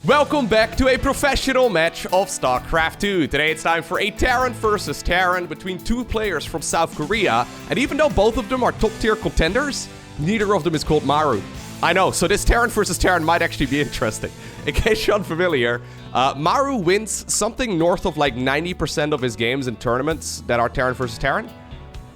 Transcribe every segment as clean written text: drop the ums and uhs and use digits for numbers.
Welcome back to a professional match of StarCraft 2. Today it's time for a Terran versus Terran between two players from South Korea. And even though both of them are top tier contenders, neither of them is called Maru. I know, so this Terran versus Terran might actually be interesting. In case you're unfamiliar, Maru wins something north of like 90% of his games in tournaments that are Terran versus Terran.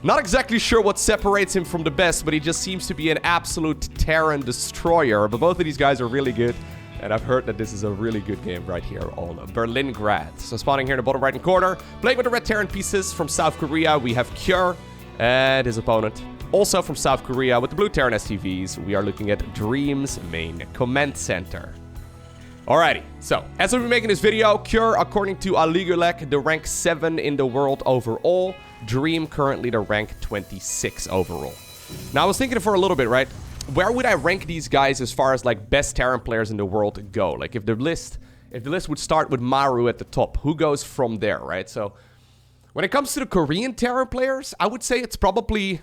Not exactly sure what separates him from the best, but he just seems to be an absolute Terran destroyer. But both of these guys are really good. And I've heard that this is a really good game right here on Berlingrad. So spawning here in the bottom right-hand corner, playing with the red Terran pieces from South Korea, we have Kure and his opponent. Also from South Korea with the blue Terran STVs, we are looking at Dream's main command center. Alrighty, so as we've been making this video, Kure, according to Aligulek, the rank 7 in the world overall. Dream currently the rank 26 overall. Now I was thinking for a little bit, right? Where would I rank these guys as far as like best Terran players in the world go? Like if the list would start with Maru at the top, who goes from there, right? So when it comes to the Korean Terran players, I would say it's probably...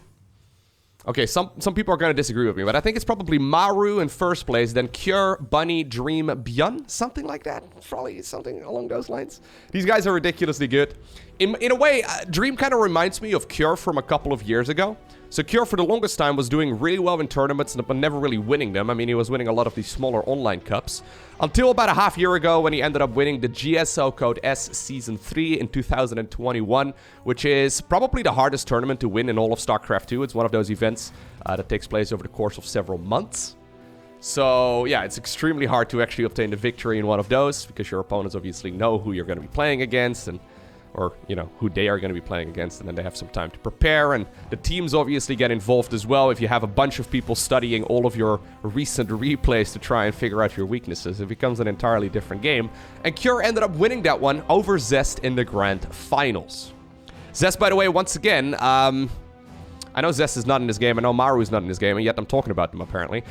Okay, some people are going to disagree with me, but I think it's probably Maru in first place, then Kure, Bunny, Dream, Byun, something like that. Probably something along those lines. These guys are ridiculously good. In a way, Dream kind of reminds me of Kure from a couple of years ago. So Kure for the longest time was doing really well in tournaments, but never really winning them. I mean, he was winning a lot of these smaller online cups. Until about a half year ago when he ended up winning the GSO Code S Season 3 in 2021, which is probably the hardest tournament to win in all of StarCraft 2. It's one of those events that takes place over the course of several months. So, yeah, it's extremely hard to actually obtain the victory in one of those, because your opponents obviously know who you're going to be playing against, or, you know, who they are going to be playing against, and then they have some time to prepare, and the teams obviously get involved as well. If you have a bunch of people studying all of your recent replays to try and figure out your weaknesses, it becomes an entirely different game, and Kure ended up winning that one over Zest in the Grand Finals. Zest, by the way, once again, I know Zest is not in this game, I know Maru is not in this game, and yet I'm talking about them, apparently.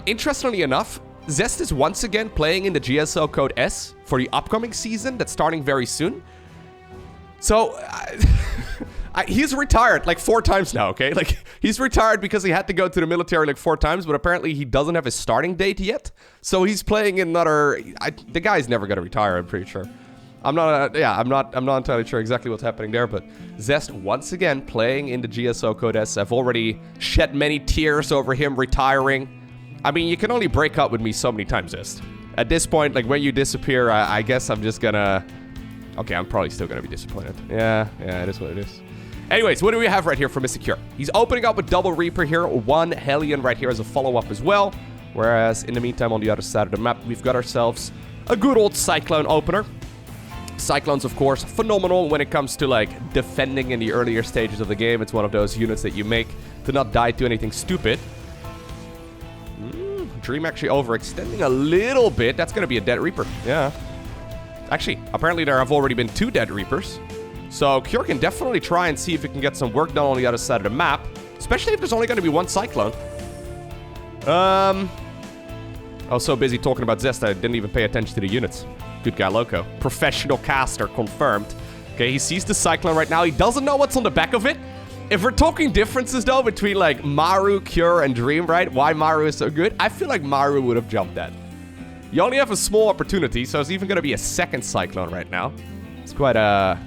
Interestingly enough, Zest is once again playing in the GSO Code S for the upcoming season that's starting very soon. So, he's retired like 4 times now, okay? Like, he's retired because he had to go to the military like 4 times, but apparently he doesn't have his starting date yet. So he's playing another... the guy's never going to retire, I'm pretty sure. I'm not entirely sure exactly what's happening there, but Zest once again playing in the GSO Code S. I've already shed many tears over him retiring. I mean, you can only break up with me so many times, Zest. At this point, like, when you disappear, I guess I'm just gonna... Okay, I'm probably still going to be disappointed. Yeah, it is what it is. Anyways, what do we have right here for Mr. Kure? He's opening up with double Reaper here, 1 Hellion right here as a follow-up as well. Whereas, in the meantime, on the other side of the map, we've got ourselves a good old Cyclone opener. Cyclones, of course, phenomenal when it comes to, like, defending in the earlier stages of the game. It's one of those units that you make to not die to anything stupid. Dream actually overextending a little bit. That's going to be a dead Reaper. Yeah. Actually, apparently there have already been 2 dead Reapers. So Kure can definitely try and see if he can get some work done on the other side of the map. Especially if there's only going to be 1 Cyclone. I was so busy talking about Zest, I didn't even pay attention to the units. Good guy, Lowko. Professional caster, confirmed. Okay, he sees the Cyclone right now. He doesn't know what's on the back of it. If we're talking differences, though, between, like, Maru, Kure, and Dream, right? Why Maru is so good? I feel like Maru would have jumped that. You only have a small opportunity, so it's even going to be a 2nd Cyclone right now. It's quite an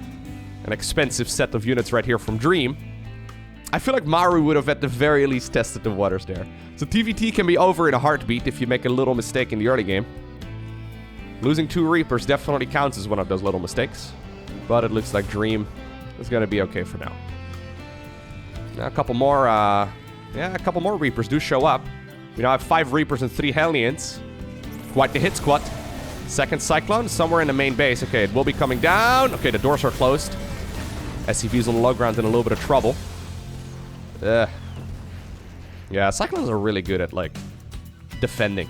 expensive set of units right here from Dream. I feel like Maru would have at the very least tested the waters there. So TVT can be over in a heartbeat if you make a little mistake in the early game. Losing 2 Reapers definitely counts as one of those little mistakes. But it looks like Dream is going to be okay for now. Now a couple more Reapers do show up. We now have 5 Reapers and 3 Hellions. Quite the hit squad. 2nd Cyclone somewhere in the main base. Okay, it will be coming down. Okay, the doors are closed. SCV's on the low ground in a little bit of trouble. Yeah, Cyclones are really good at, like, defending.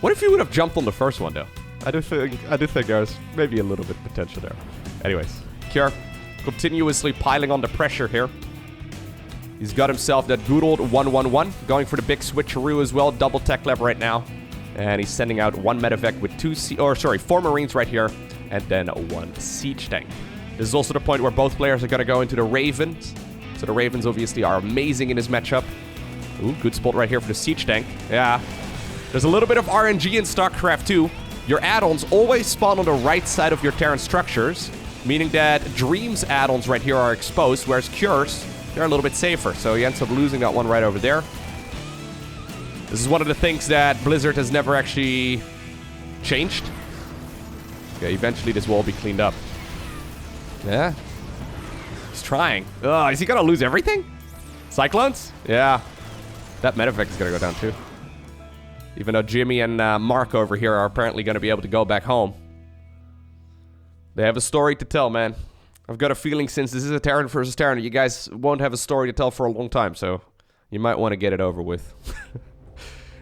What if you would have jumped on the first one, though? I do think there's maybe a little bit of potential there. Anyways, Kure continuously piling on the pressure here. He's got himself that good old 1-1-1, going for the big switcheroo as well, double tech lev right now. And he's sending out 1 medevac with 4 Marines right here, and then 1 siege tank. This is also the point where both players are going to go into the Ravens. So the Ravens obviously are amazing in this matchup. Ooh, good spot right here for the siege tank. Yeah. There's a little bit of RNG in StarCraft 2. Your add-ons always spawn on the right side of your Terran structures, meaning that Dream's add-ons right here are exposed, whereas Cure's, they're a little bit safer. So he ends up losing that one right over there. This is one of the things that Blizzard has never actually changed. Okay, eventually this will all be cleaned up. Yeah. He's trying. Ugh, is he gonna lose everything? Cyclones? Yeah. That Medivac is gonna go down too. Even though Jimmy and Mark over here are apparently gonna be able to go back home. They have a story to tell, man. I've got a feeling since this is a Terran versus Terran, you guys won't have a story to tell for a long time, so you might want to get it over with.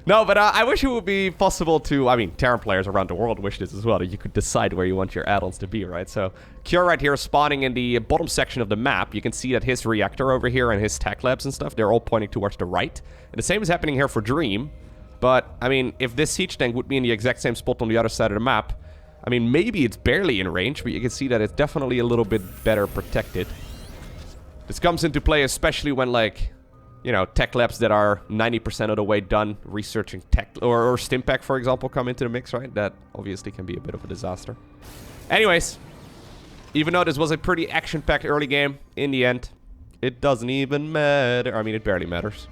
No, but I wish it would be possible to, I mean, Terran players around the world wish this as well, that you could decide where you want your add-ons to be, right? So, Cure right here is spawning in the bottom section of the map. You can see that his reactor over here and his tech labs and stuff, they're all pointing towards the right. And the same is happening here for Dream. But, I mean, if this siege tank would be in the exact same spot on the other side of the map, I mean, maybe it's barely in range, but you can see that it's definitely a little bit better protected. This comes into play especially when, like, you know, tech labs that are 90% of the way done researching tech, or Stimpack, for example, come into the mix, right? That obviously can be a bit of a disaster. Anyways, even though this was a pretty action-packed early game, in the end, it doesn't even matter. I mean, it barely matters.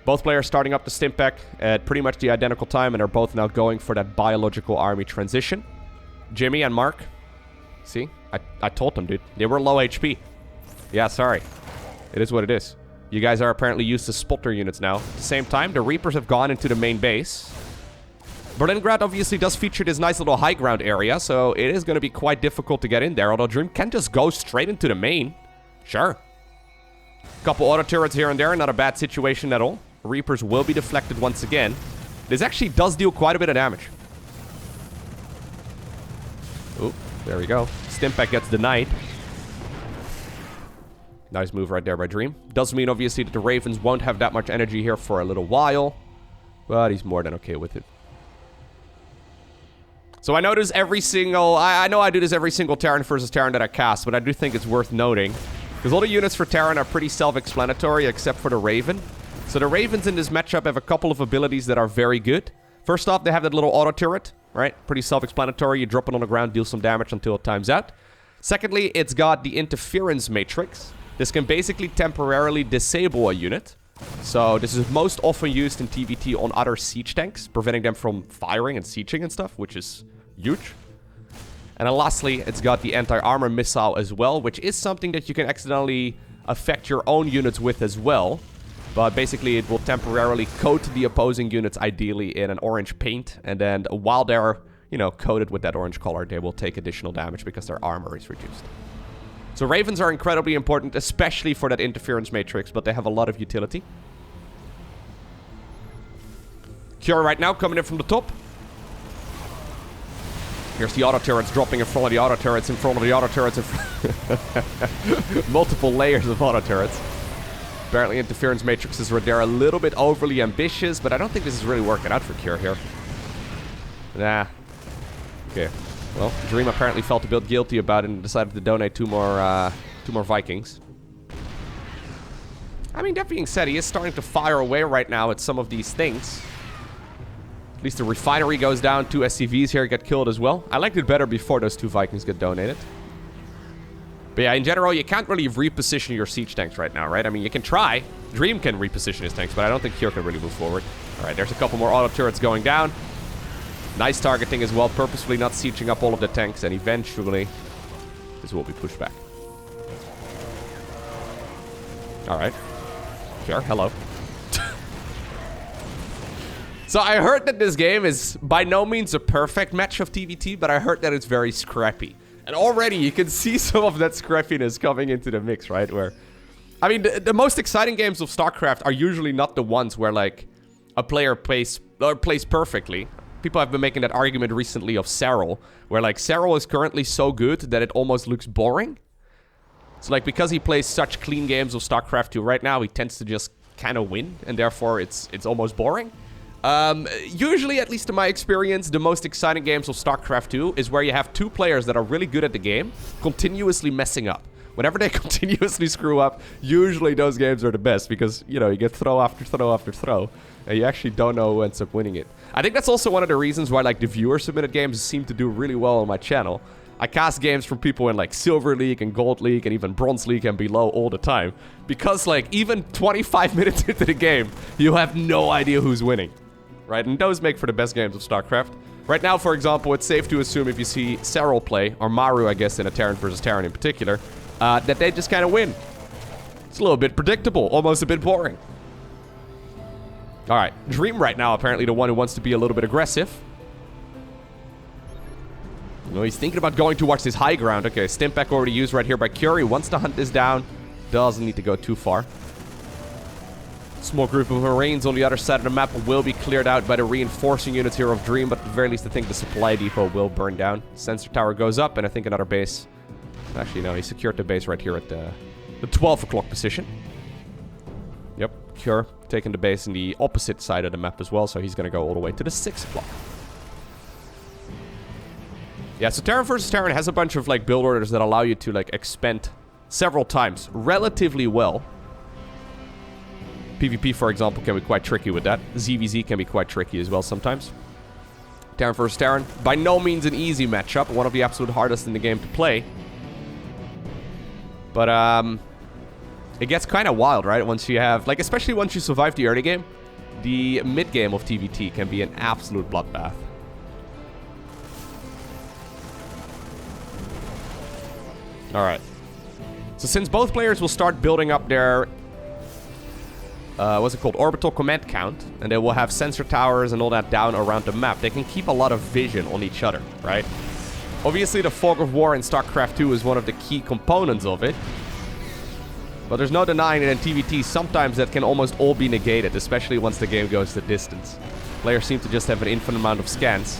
Both players starting up the Stimpack at pretty much the identical time, and are both now going for that biological army transition. Jimmy and Mark. See? I told them, dude. They were low HP. Yeah, sorry. It is what it is. You guys are apparently used to spotter units now. At the same time, the Reapers have gone into the main base. Berlingrad obviously does feature this nice little high ground area, so it is going to be quite difficult to get in there, although Dream can just go straight into the main. Sure. Couple auto turrets here and there, not a bad situation at all. Reapers will be deflected once again. This actually does deal quite a bit of damage. Oh, there we go. Stimpack gets denied. Nice move right there by Dream. Does mean, obviously, that the Ravens won't have that much energy here for a little while. But he's more than okay with it. So I know this every single... I know I do this every single Terran versus Terran that I cast, but I do think it's worth noting. Because all the units for Terran are pretty self-explanatory, except for the Raven. So the Ravens in this matchup have a couple of abilities that are very good. First off, they have that little auto turret, right? Pretty self-explanatory. You drop it on the ground, deal some damage until it times out. Secondly, it's got the interference matrix. This can basically temporarily disable a unit. So this is most often used in TVT on other siege tanks, preventing them from firing and sieging and stuff, which is huge. And then lastly, it's got the anti-armor missile as well, which is something that you can accidentally affect your own units with as well. But basically, it will temporarily coat the opposing units, ideally in an orange paint. And then while they're, you know, coated with that orange color, they will take additional damage because their armor is reduced. So Ravens are incredibly important, especially for that interference matrix, but they have a lot of utility. Cure right now coming in from the top. Here's the auto turrets dropping in front of the auto turrets, in front of the auto turrets. Multiple layers of auto turrets. Apparently interference matrices were there a little bit overly ambitious, but I don't think this is really working out for Cure here. Nah. Okay. Well, Dream apparently felt a bit guilty about it and decided to donate two more Vikings. I mean, that being said, he is starting to fire away right now at some of these things. At least the refinery goes down. 2 SCVs here get killed as well. I liked it better before those 2 Vikings get donated. But yeah, in general, you can't really reposition your siege tanks right now, right? I mean, you can try. Dream can reposition his tanks, but I don't think Cure can really move forward. All right, there's a couple more auto turrets going down. Nice targeting as well, purposefully not sieging up all of the tanks, and eventually this will be pushed back. Alright. Sure, hello. So I heard that this game is by no means a perfect match of TVT, but I heard that it's very scrappy. And already you can see some of that scrappiness coming into the mix, right? Where, I mean, the most exciting games of StarCraft are usually not the ones where, like, a player plays perfectly. People have been making that argument recently of Serral, where, like, Serral is currently so good that it almost looks boring. So, like, because he plays such clean games of StarCraft 2 right now, he tends to just kind of win, and therefore it's almost boring. Usually, at least in my experience, the most exciting games of StarCraft 2 is where you have 2 players that are really good at the game, continuously messing up. Whenever they continuously screw up, usually those games are the best because, you know, you get throw after throw after throw, and you actually don't know who ends up winning it. I think that's also one of the reasons why, like, the viewer-submitted games seem to do really well on my channel. I cast games from people in, like, Silver League and Gold League and even Bronze League and below all the time. Because, like, even 25 minutes into the game, you have no idea who's winning. Right? And those make for the best games of StarCraft. Right now, for example, it's safe to assume if you see Serral play, or Maru, I guess, in a Terran versus Terran in particular, that they just kind of win. It's a little bit predictable, almost a bit boring. Alright, Dream right now, apparently the one who wants to be a little bit aggressive. You know, he's thinking about going towards this high ground. Okay, Stimpack already used right here by Curie. Wants to hunt this down. Doesn't need to go too far. Small group of Marines on the other side of the map will be cleared out by the reinforcing units here of Dream, but at the very least I think the supply depot will burn down. Sensor tower goes up, and I think another base. Actually, no, he secured the base right here at the 12 o'clock position. Yep, Cure taking the base in the opposite side of the map as well, so he's going to go all the way to the 6 o'clock. Yeah, so Terran versus Terran has a bunch of, like, build orders that allow you to, like, expend several times relatively well. PvP, for example, can be quite tricky with that. ZVZ can be quite tricky as well sometimes. Terran versus Terran, by no means an easy matchup. One of the absolute hardest in the game to play. But, it gets kind of wild, right? Once you have, like, especially once you survive the early game, the mid game of TVT can be an absolute bloodbath. Alright. So since both players will start building up their what's it called? Orbital command count, and they will have sensor towers and all that down around the map, they can keep a lot of vision on each other, right? Obviously, the fog of war in StarCraft 2 is one of the key components of it. But there's no denying that in TVT, sometimes that can almost all be negated, especially once the game goes the distance. Players seem to just have an infinite amount of scans.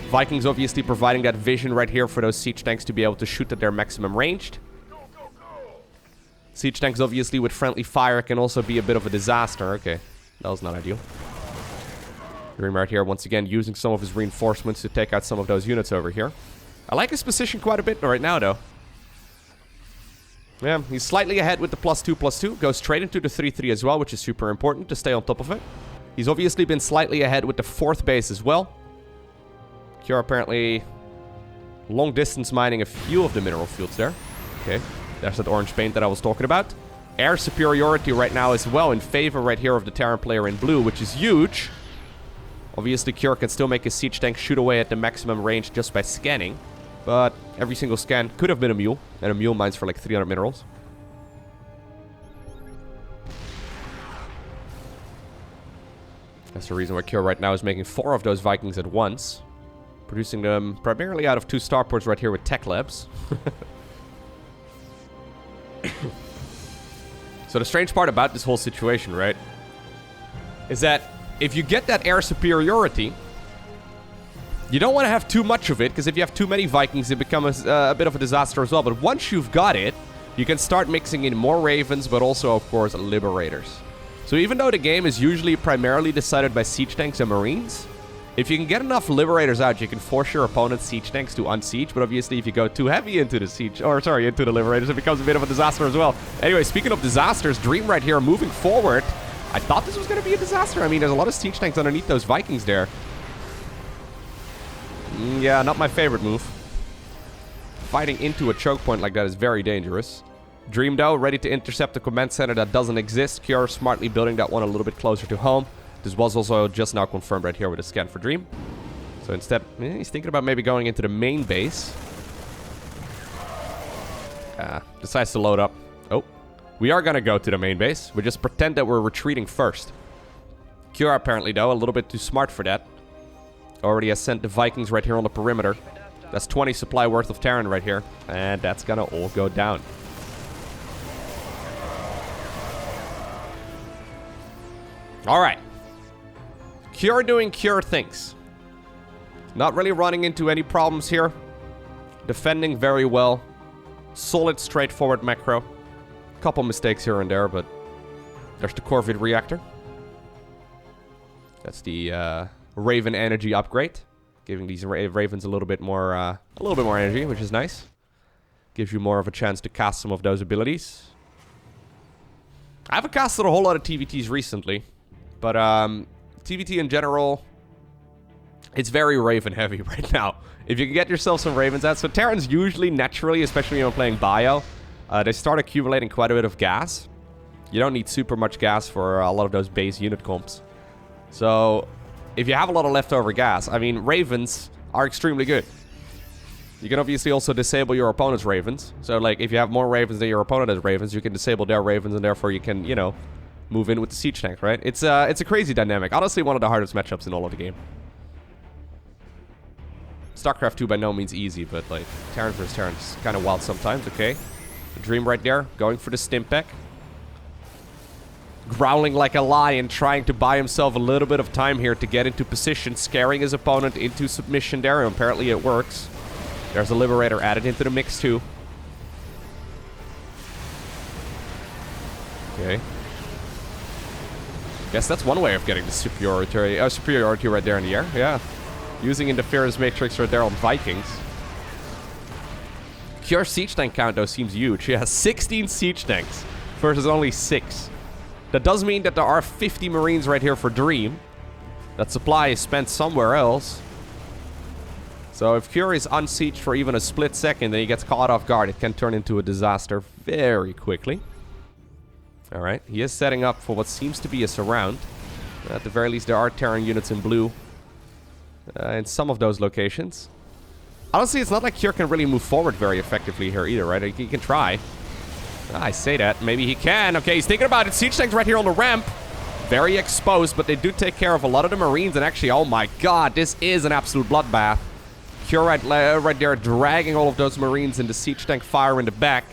Vikings obviously providing that vision right here for those siege tanks to be able to shoot at their maximum range. Siege tanks, obviously, with friendly fire can also be a bit of a disaster. Okay, that was not ideal. Dream right here, once again, using some of his reinforcements to take out some of those units over here. I like his position quite a bit right now, though. Yeah, he's slightly ahead with the +2/+2. Goes straight into the 3/3 as well, which is super important to stay on top of it. He's obviously been slightly ahead with the 4th base as well. Cure apparently long distance mining a few of the mineral fields there. Okay. There's that orange paint that I was talking about. Air superiority right now as well in favor right here of the Terran player in blue, which is huge. Obviously, Cure can still make his siege tank shoot away at the maximum range just by scanning. But every single scan could have been a mule, and a mule mines for like 300 minerals. That's the reason why Cure right now is making 4 of those Vikings at once. Producing them primarily out of 2 starports right here with tech labs. So the strange part about this whole situation, right, is that if you get that air superiority, you don't want to have too much of it, because if you have too many Vikings, it becomes a bit of a disaster as well. But once you've got it, you can start mixing in more Ravens, but also, of course, Liberators. So even though the game is usually primarily decided by siege tanks and Marines, if you can get enough Liberators out, you can force your opponent's siege tanks to unsiege. But obviously, if you go too heavy into the siege, or sorry, into the Liberators, it becomes a bit of a disaster as well. Anyway, speaking of disasters, Dream right here moving forward. I thought this was going to be a disaster. I mean, there's a lot of siege tanks underneath those Vikings there. Yeah, not my favorite move. Fighting into a choke point like that is very dangerous. Dream, though, ready to intercept a command center that doesn't exist. Cure smartly building that one a little bit closer to home. This was also just now confirmed right here with a scan for Dream. So instead, he's thinking about maybe going into the main base. Decides to load up. Oh, we are going to go to the main base. We just pretend that we're retreating first. Cure apparently, though, a little bit too smart for that. Already has sent the Vikings right here on the perimeter. That's 20 supply worth of Terran right here. And that's going to all go down. All right. Cure doing Cure things. Not really running into any problems here. Defending very well. Solid, straightforward macro. Couple mistakes here and there, but there's the Corvid reactor. That's the Raven energy upgrade, giving these Ravens a little bit more energy, which is nice. Gives you more of a chance to cast some of those abilities. I haven't casted a whole lot of TVTs recently. But TVT in general, it's very Raven heavy right now. If you can get yourself some Ravens out. So Terrans usually, naturally, especially when playing Bio, they start accumulating quite a bit of gas. You don't need super much gas for a lot of those base unit comps. So if you have a lot of leftover gas, I mean, Ravens are extremely good. You can obviously also disable your opponent's Ravens. So, like, if you have more Ravens than your opponent has Ravens, you can disable their Ravens, and therefore you can, you know, move in with the siege tank, right? It's a crazy dynamic. Honestly, one of the hardest matchups in all of the game. StarCraft 2 by no means easy, but, like, Terran versus Terran is kind of wild sometimes, okay? The Dream right there, going for the Stimpak. Growling like a lion, trying to buy himself a little bit of time here to get into position, scaring his opponent into submission there, and apparently it works. There's a Liberator added into the mix, too. Okay. Guess that's one way of getting the superiority right there in the air. Yeah. Using Interference Matrix right there on Vikings. Pure siege tank count, though, seems huge. He has 16 siege tanks versus only 6. That does mean that there are 50 Marines right here for Dream. That supply is spent somewhere else. So if Cure is unsieged for even a split second, then he gets caught off guard. It can turn into a disaster very quickly. Alright, he is setting up for what seems to be a surround. At the very least, there are Terran units in blue in some of those locations. Honestly, it's not like Cure can really move forward very effectively here either, right? He can try. I say that. Maybe he can. Okay, he's thinking about it. Siege tanks right here on the ramp. Very exposed, but they do take care of a lot of the Marines. And actually, oh my god, this is an absolute bloodbath. Cure right there dragging all of those Marines into siege tank fire in the back.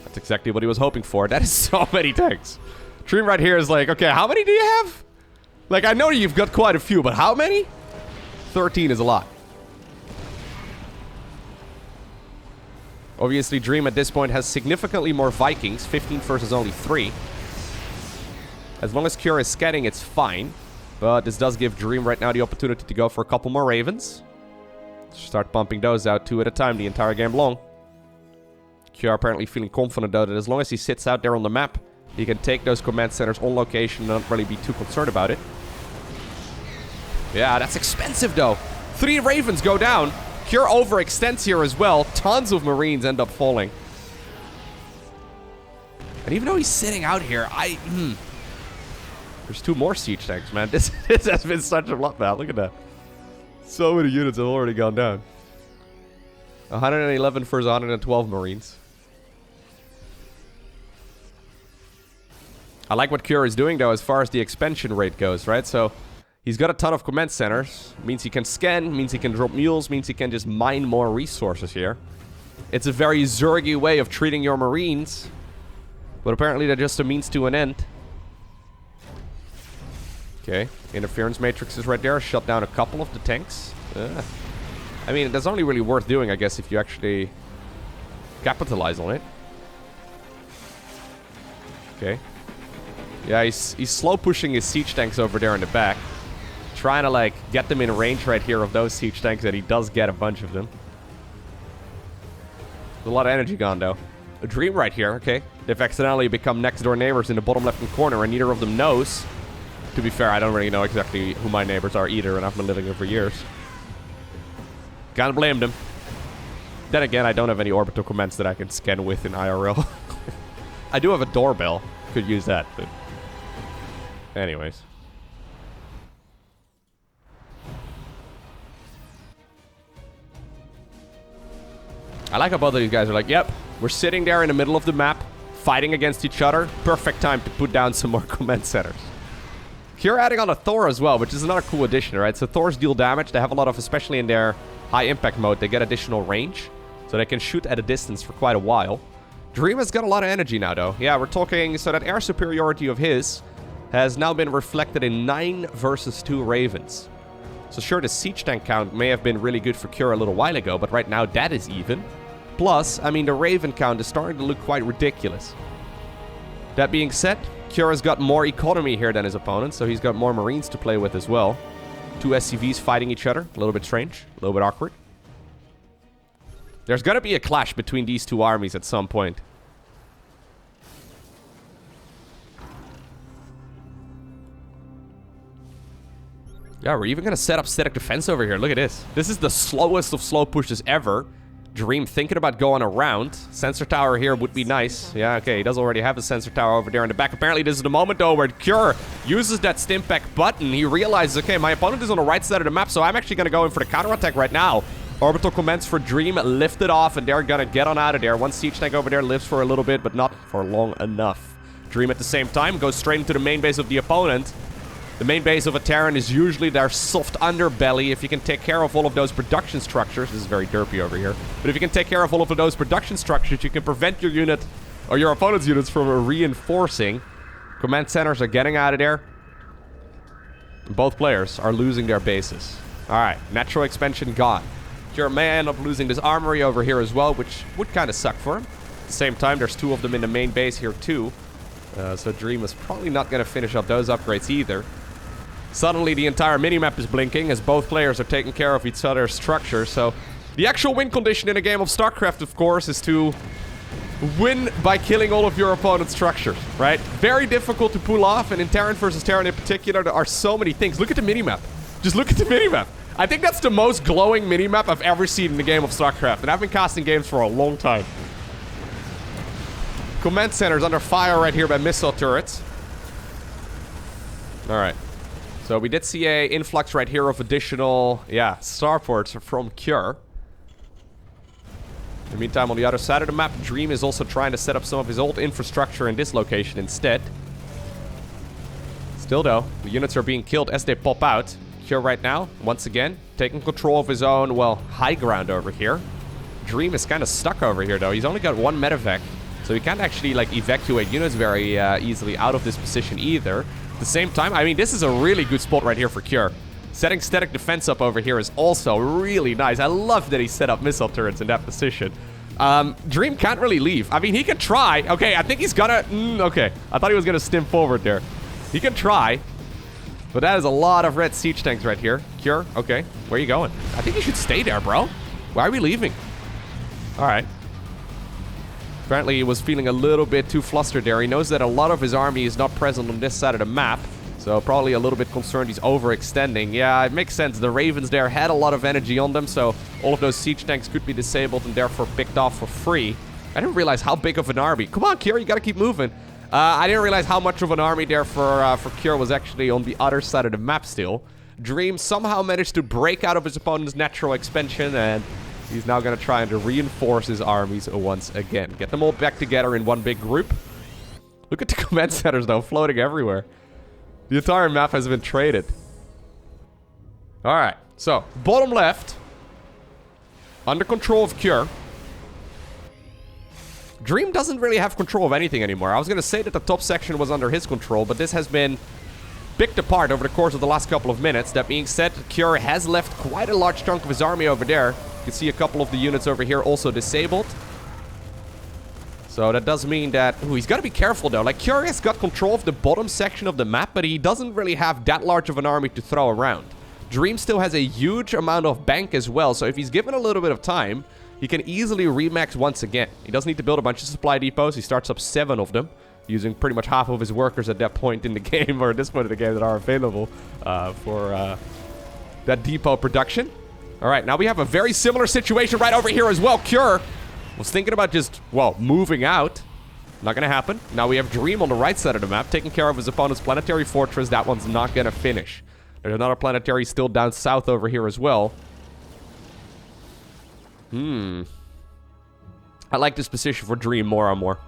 That's exactly what he was hoping for. That is so many tanks. Dream right here is like, okay, how many do you have? Like, I know you've got quite a few, but how many? 13 is a lot. Obviously, Dream at this point has significantly more Vikings. 15 versus only 3. As long as Cure is scanning, it's fine. But this does give Dream right now the opportunity to go for a couple more Ravens. Start pumping those out 2 at a time the entire game long. Cure apparently feeling confident, though, that as long as he sits out there on the map, he can take those command centers on location and not really be too concerned about it. Yeah, that's expensive, though. 3 Ravens go down. Cure overextends here as well. Tons of Marines end up falling. And even though he's sitting out here, There's 2 more siege tanks, man. This has been such a bloodbath. Look at that. So many units have already gone down. 111 versus 112 Marines. I like what Cure is doing, though, as far as the expansion rate goes, right? So he's got a ton of command centers. Means he can scan, means he can drop mules, means he can just mine more resources here. It's a very Zergy way of treating your Marines. But apparently they're just a means to an end. Okay, Interference Matrix is right there. Shut down a couple of the tanks. I mean, that's only really worth doing, I guess, if you actually capitalize on it. Okay. Yeah, he's slow pushing his siege tanks over there in the back. Trying to, like, get them in range right here of those siege tanks, and he does get a bunch of them. There's a lot of energy gone, though. A Dream right here, okay. They've accidentally become next-door neighbors in the bottom left-hand corner, and neither of them knows. To be fair, I don't really know exactly who my neighbors are either, and I've been living here for years. Can't blame them. Then again, I don't have any orbital commands that I can scan with in IRL. I do have a doorbell. Could use that, but... anyways. I like how both of these guys are like, yep, we're sitting there in the middle of the map, fighting against each other. Perfect time to put down some more command centers. Cure adding on a Thor as well, which is another cool addition, right? So Thors deal damage. They have a lot of, especially in their high impact mode, they get additional range. So they can shoot at a distance for quite a while. Dream has got a lot of energy now, though. Yeah, we're talking, so that air superiority of his has now been reflected in 9 versus 2 Ravens. So sure, the siege tank count may have been really good for Cure a little while ago, but right now that is even. Plus, I mean, the Raven count is starting to look quite ridiculous. That being said, Cure has got more economy here than his opponent, so he's got more Marines to play with as well. 2 SCVs fighting each other. A little bit strange. A little bit awkward. There's gonna be a clash between these two armies at some point. Yeah, we're even gonna set up static defense over here. Look at this. This is the slowest of slow pushes ever. Dream thinking about going around. Sensor tower here would be nice. Yeah, okay, he does already have a sensor tower over there in the back. Apparently, this is the moment, though, where Cure uses that Stimpack button. He realizes, okay, my opponent is on the right side of the map, so I'm actually gonna go in for the counterattack right now. Orbital commands for Dream lifted off, and they're gonna get on out of there. One siege tank over there lives for a little bit, but not for long enough. Dream at the same time goes straight into the main base of the opponent. The main base of a Terran is usually their soft underbelly. If you can take care of all of those production structures, this is very derpy over here, but if you can take care of all of those production structures, you can prevent your unit or your opponent's units from reinforcing. Command centers are getting out of there. Both players are losing their bases. Alright, natural expansion gone. Cure may end up losing this armory over here as well, which would kind of suck for him. At the same time, there's two of them in the main base here too. So Dream is probably not going to finish up those upgrades either. Suddenly, the entire minimap is blinking as both players are taking care of each other's structure. So, the actual win condition in a game of StarCraft, of course, is to win by killing all of your opponent's structures, right? Very difficult to pull off, and in Terran versus Terran in particular, there are so many things. Look at the minimap. Just look at the minimap. I think that's the most glowing minimap I've ever seen in the game of StarCraft, and I've been casting games for a long time. Command center's under fire right here by missile turrets. Alright. So we did see a influx right here of additional, starports from Cure. In the meantime, on the other side of the map, Dream is also trying to set up some of his old infrastructure in this location instead. Still though, the units are being killed as they pop out. Cure right now, once again, taking control of his own, well, high ground over here. Dream is kind of stuck over here though. He's only got one medevac, so he can't actually like evacuate units very easily out of this position either. At the same time, I mean, this is a really good spot right here for Cure. Setting static defense up over here is also really nice. I love that he set up missile turrets in that position. Dream can't really leave. I mean, he can try. Okay, I think he's gonna... okay, I thought he was gonna stim forward there. He can try. But that is a lot of red siege tanks right here. Cure, okay. Where are you going? I think you should stay there, bro. Why are we leaving? Alright. Apparently he was feeling a little bit too flustered there. He knows that a lot of his army is not present on this side of the map. So probably a little bit concerned he's overextending. Yeah, it makes sense. The Ravens there had a lot of energy on them, so all of those siege tanks could be disabled and therefore picked off for free. I didn't realize how big of an army. Come on, Cure, you gotta keep moving. I didn't realize how much of an army there for Cure was actually on the other side of the map still. Dream somehow managed to break out of his opponent's natural expansion, and he's now going to try and reinforce his armies once again. Get them all back together in one big group. Look at the command centers, though, floating everywhere. The entire map has been traded. Alright, so, bottom left. Under control of Cure. Dream doesn't really have control of anything anymore. I was going to say that the top section was under his control, but this has been picked apart over the course of the last couple of minutes. That being said, Cure has left quite a large chunk of his army over there. You can see a couple of the units over here also disabled. So that does mean that... Ooh, he's got to be careful though. Like, Cure has got control of the bottom section of the map, but he doesn't really have that large of an army to throw around. Dream still has a huge amount of bank as well, so if he's given a little bit of time, he can easily remax once again. He doesn't need to build a bunch of supply depots. He starts up 7 of them, using pretty much half of his workers at that point in the game, or at this point in the game, that are available for that depot production. Alright, now we have a very similar situation right over here as well. Cure was thinking about just, well, moving out. Not gonna happen. Now we have Dream on the right side of the map, taking care of his opponent's planetary fortress. That one's not gonna finish. There's another planetary still down south over here as well. I like this position for Dream more and more.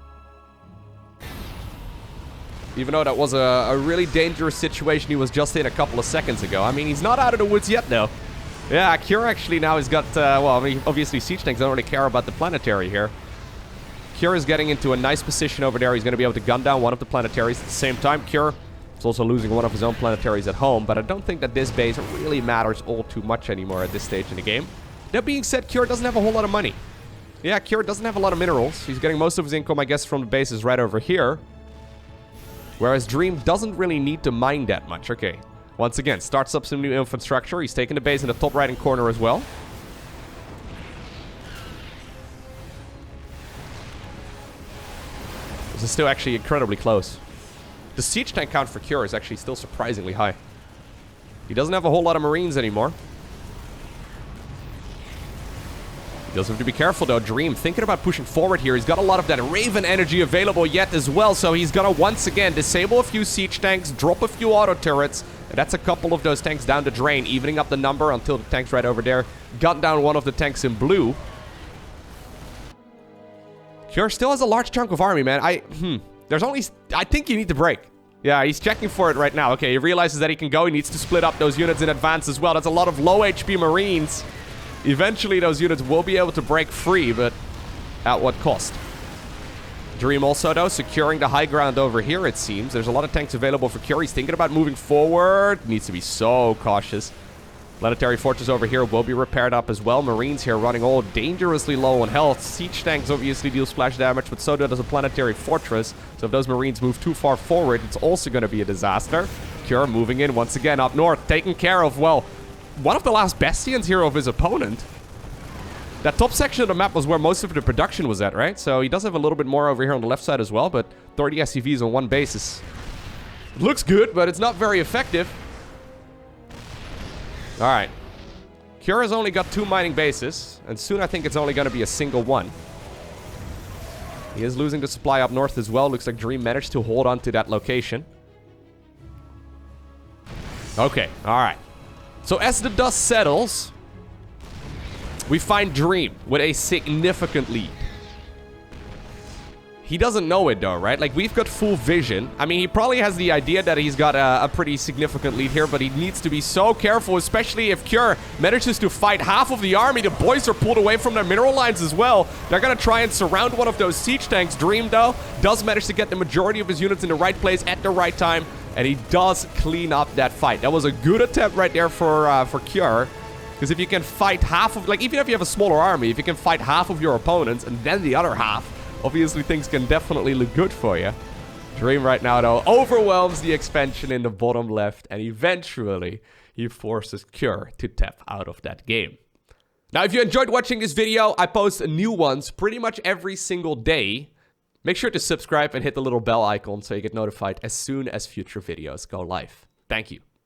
Even though that was a really dangerous situation he was just in a couple of seconds ago. I mean, he's not out of the woods yet, though. Yeah, Cure actually now has got, well, I mean, obviously siege tanks don't really care about the planetary here. Cure is getting into a nice position over there. He's going to be able to gun down one of the planetaries. At the same time, Cure is also losing one of his own planetaries at home, but I don't think that this base really matters all too much anymore at this stage in the game. That being said, Cure doesn't have a whole lot of money. Yeah, Cure doesn't have a lot of minerals. He's getting most of his income, I guess, from the bases right over here. Whereas Dream doesn't really need to mine that much. Okay. Once again, starts up some new infrastructure. He's taking the base in the top right-hand corner as well. This is still actually incredibly close. The siege tank count for Cure is actually still surprisingly high. He doesn't have a whole lot of Marines anymore. He does have to be careful though. Dream thinking about pushing forward here. He's got a lot of that Raven energy available yet as well. So he's gonna once again disable a few siege tanks, drop a few auto turrets. And that's a couple of those tanks down the drain, evening up the number until the tank's right over there. Got down one of the tanks in blue. Cure still has a large chunk of army, man. There's only... I think you need to break. Yeah, he's checking for it right now. Okay, he realizes that he can go. He needs to split up those units in advance as well. That's a lot of low HP Marines. Eventually, those units will be able to break free, but at what cost? Dream also, though, securing the high ground over here, it seems. There's a lot of tanks available for Cure. He's thinking about moving forward. Needs to be so cautious. Planetary Fortress over here will be repaired up as well. Marines here running all dangerously low on health. Siege tanks obviously deal splash damage, but so does a Planetary Fortress. So if those Marines move too far forward, it's also going to be a disaster. Cure moving in once again up north, taking care of, well, one of the last bastions here of his opponent. That top section of the map was where most of the production was at, right? So he does have a little bit more over here on the left side as well, but 30 SCVs on one basis. Looks good, but it's not very effective. Alright. Cure has only got 2 mining bases, and soon I think it's only going to be a single one. He is losing the supply up north as well. Looks like Dream managed to hold on to that location. Okay, alright. So as the dust settles, we find Dream with a significant lead. He doesn't know it though, right? Like, we've got full vision. I mean, he probably has the idea that he's got a pretty significant lead here, but he needs to be so careful, especially if Cure manages to fight half of the army. The boys are pulled away from their mineral lines as well. They're gonna try and surround one of those siege tanks. Dream, though, does manage to get the majority of his units in the right place at the right time, and he does clean up that fight. That was a good attempt right there for Cure. Because if you can fight half of, like, even if you have a smaller army, if you can fight half of your opponents and then the other half, obviously things can definitely look good for you. Dream right now, though, overwhelms the expansion in the bottom left, and eventually he forces Cure to tap out of that game. Now, if you enjoyed watching this video, I post new ones pretty much every single day. Make sure to subscribe and hit the little bell icon so you get notified as soon as future videos go live. Thank you.